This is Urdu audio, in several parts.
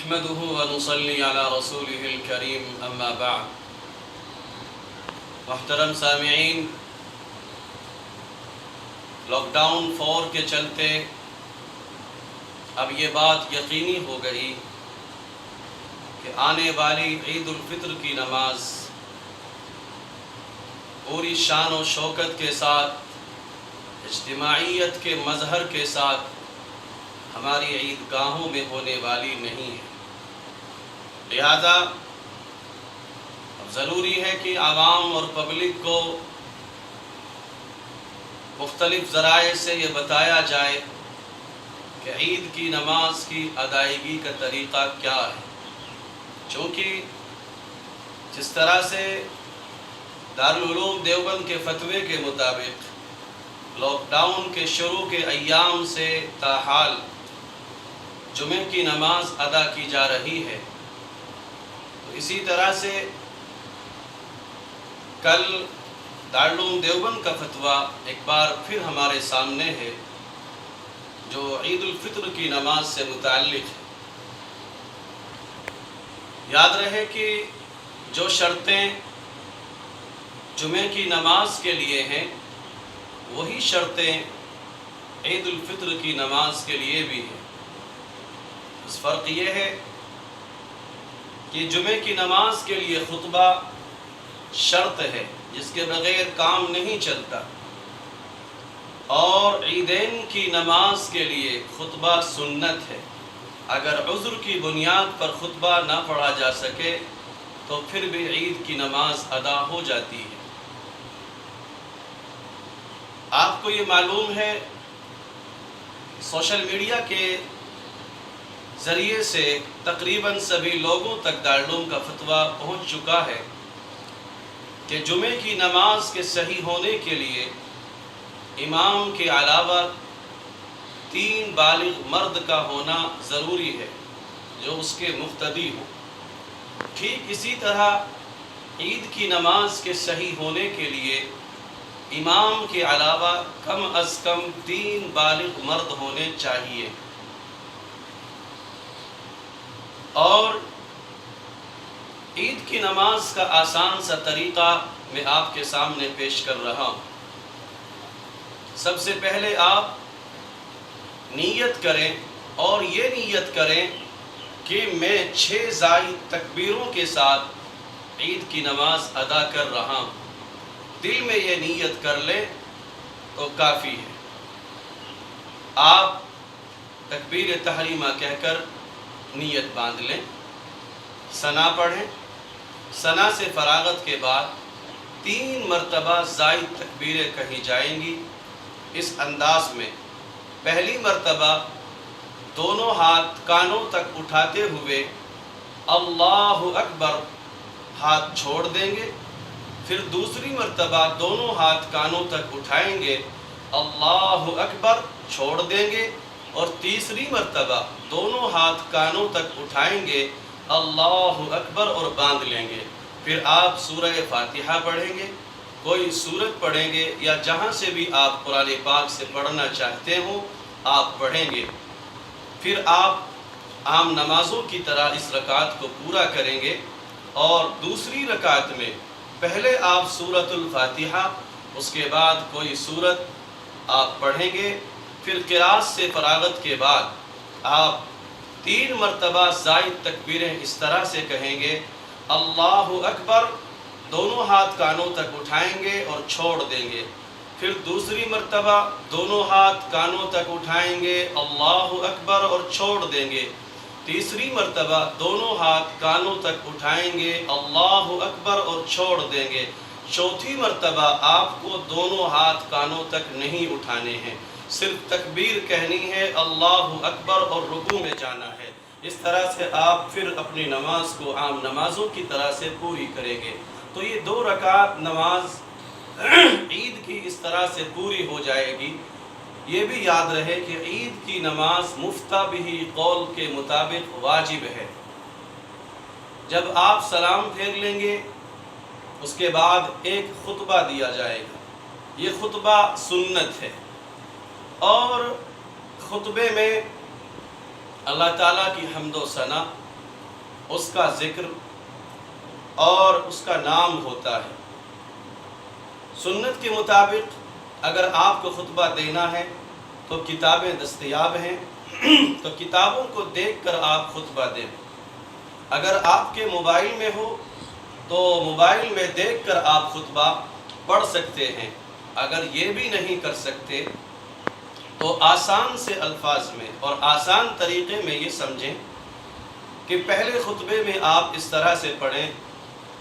نحمده ونصلي على رسوله الكريم اما بعد. محترم سامعین، لاک ڈاؤن 4 کے چلتے اب یہ بات یقینی ہو گئی کہ آنے والی عید الفطر کی نماز پوری شان و شوکت کے ساتھ، اجتماعیت کے مظہر کے ساتھ ہماری عید گاہوں میں ہونے والی نہیں ہے. لہذا اب ضروری ہے کہ عوام اور پبلک کو مختلف ذرائع سے یہ بتایا جائے کہ عید کی نماز کی ادائیگی کا طریقہ کیا ہے. چونکہ جس طرح سے دارالعلوم دیوبند کے فتوے کے مطابق لاک ڈاؤن کے شروع کے ایام سے تاحال جمعہ کی نماز ادا کی جا رہی ہے، تو اسی طرح سے کل دارالعلوم دیوبند کا فتویٰ ایک بار پھر ہمارے سامنے ہے جو عید الفطر کی نماز سے متعلق ہے. یاد رہے کہ جو شرطیں جمعہ کی نماز کے لیے ہیں وہی شرطیں عید الفطر کی نماز کے لیے بھی ہیں. اس فرق یہ ہے کہ جمعہ کی نماز کے لیے خطبہ شرط ہے جس کے بغیر کام نہیں چلتا، اور عیدین کی نماز کے لیے خطبہ سنت ہے. اگر عذر کی بنیاد پر خطبہ نہ پڑھا جا سکے تو پھر بھی عید کی نماز ادا ہو جاتی ہے. آپ کو یہ معلوم ہے سوشل میڈیا کے ذریعے سے تقریباً سبھی لوگوں تک دارالعلوم کا فتویٰ پہنچ چکا ہے کہ جمعہ کی نماز کے صحیح ہونے کے لیے امام کے علاوہ 3 بالغ مرد کا ہونا ضروری ہے جو اس کے مقتدی ہوں. ٹھیک اسی طرح عید کی نماز کے صحیح ہونے کے لیے امام کے علاوہ کم از کم 3 بالغ مرد ہونے چاہیے. اور عید کی نماز کا آسان سا طریقہ میں آپ کے سامنے پیش کر رہا ہوں. سب سے پہلے آپ نیت کریں اور یہ نیت کریں کہ میں 6 زائد تکبیروں کے ساتھ عید کی نماز ادا کر رہا ہوں. دل میں یہ نیت کر لیں تو کافی ہے. آپ تکبیر تحریمہ کہہ کر نیت باندھ لیں، ثنا پڑھیں. ثنا سے فراغت کے بعد 3 مرتبہ زائد تکبیریں کہی جائیں گی اس انداز میں. پہلی مرتبہ دونوں ہاتھ کانوں تک اٹھاتے ہوئے اللہ اکبر ہاتھ چھوڑ دیں گے. پھر دوسری مرتبہ دونوں ہاتھ کانوں تک اٹھائیں گے، اللہ اکبر چھوڑ دیں گے. اور تیسری مرتبہ دونوں ہاتھ کانوں تک اٹھائیں گے، اللہ اکبر اور باندھ لیں گے. پھر آپ سورہ فاتحہ پڑھیں گے، کوئی سورت پڑھیں گے یا جہاں سے بھی آپ قرآن پاک سے پڑھنا چاہتے ہوں آپ پڑھیں گے. پھر آپ عام نمازوں کی طرح اس رکعت کو پورا کریں گے، اور دوسری رکعت میں پہلے آپ سورۃ الفاتحہ، اس کے بعد کوئی سورت آپ پڑھیں گے. پھر قراءت سے فراغت کے بعد آپ 3 مرتبہ زائد تکبیریں اس طرح سے کہیں گے، اللہ اکبر، دونوں ہاتھ کانوں تک اٹھائیں گے اور چھوڑ دیں گے. پھر دوسری مرتبہ دونوں ہاتھ کانوں تک اٹھائیں گے، اللہ اکبر اور چھوڑ دیں گے. تیسری مرتبہ دونوں ہاتھ کانوں تک اٹھائیں گے، اللہ اکبر اور چھوڑ دیں گے. چوتھی مرتبہ آپ کو دونوں ہاتھ کانوں تک نہیں اٹھانے ہیں، صرف تکبیر کہنی ہے، اللہ اکبر اور رکوع میں جانا ہے. اس طرح سے آپ پھر اپنی نماز کو عام نمازوں کی طرح سے پوری کریں گے. تو یہ 2 رکعت نماز عید کی اس طرح سے پوری ہو جائے گی. یہ بھی یاد رہے کہ عید کی نماز مفتہ بہ قول کے مطابق واجب ہے. جب آپ سلام پھیر لیں گے اس کے بعد ایک خطبہ دیا جائے گا. یہ خطبہ سنت ہے، اور خطبے میں اللہ تعالیٰ کی حمد و ثنا اس کا ذکر اور اس کا نام ہوتا ہے۔ سنت کے مطابق اگر آپ کو خطبہ دینا ہے تو کتابیں دستیاب ہیں، تو کتابوں کو دیکھ کر آپ خطبہ دیں۔ اگر آپ کے موبائل میں ہو تو موبائل میں دیکھ کر آپ خطبہ پڑھ سکتے ہیں۔ اگر یہ بھی نہیں کر سکتے تو آسان سے الفاظ میں اور آسان طریقے میں یہ سمجھیں کہ پہلے خطبے میں آپ اس طرح سے پڑھیں: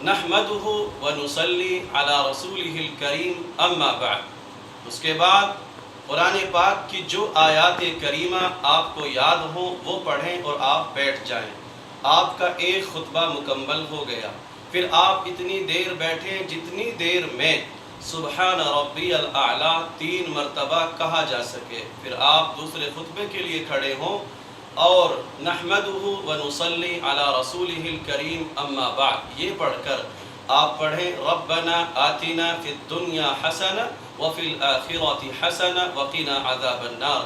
نحمدہ ونصلی علی رسولہ الکریم اما بعد۔ اس کے بعد قرآن پاک کی جو آیات کریمہ آپ کو یاد ہوں وہ پڑھیں اور آپ بیٹھ جائیں۔ آپ کا ایک خطبہ مکمل ہو گیا۔ پھر آپ اتنی دیر بیٹھیں جتنی دیر میں سبحان ربی الاعلیٰ 3 مرتبہ کہا جا سکے۔ پھر آپ دوسرے خطبے کے لیے کھڑے ہوں اور نحمدہ ونصلی علی رسولہ الکریم اما بعد یہ پڑھ کر آپ پڑھیں: ربنا آتنا فی الدنیا حسنہ وفی الآخرۃ حسنہ وقنا عذاب النار۔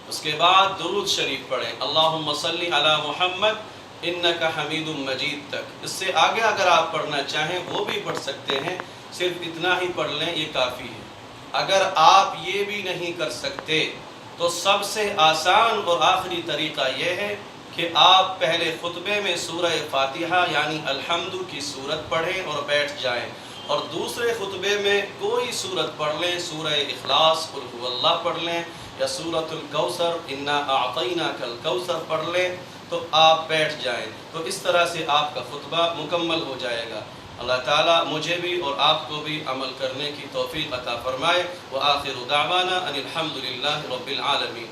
اس کے بعد درود شریف پڑھیں: اللہم صلی علی محمد انک حمید مجید تک۔ اس سے آگے اگر آپ پڑھنا چاہیں وہ بھی پڑھ سکتے ہیں، صرف اتنا ہی پڑھ لیں، یہ کافی ہے۔ اگر آپ یہ بھی نہیں کر سکتے تو سب سے آسان اور آخری طریقہ یہ ہے کہ آپ پہلے خطبے میں سورہ فاتحہ یعنی الحمد کی سورت پڑھیں اور بیٹھ جائیں، اور دوسرے خطبے میں کوئی سورت پڑھ لیں، سورہ اخلاص قل هو اللہ پڑھ لیں یا سورۃ الکوثر انا اعطیناک الکوثر پڑھ لیں تو آپ بیٹھ جائیں۔ تو اس طرح سے آپ کا خطبہ مکمل ہو جائے گا۔ اللہ تعالیٰ مجھے بھی اور آپ کو بھی عمل کرنے کی توفیق عطا فرمائے۔ وآخر دعوانا ان الحمد للہ رب العالمین۔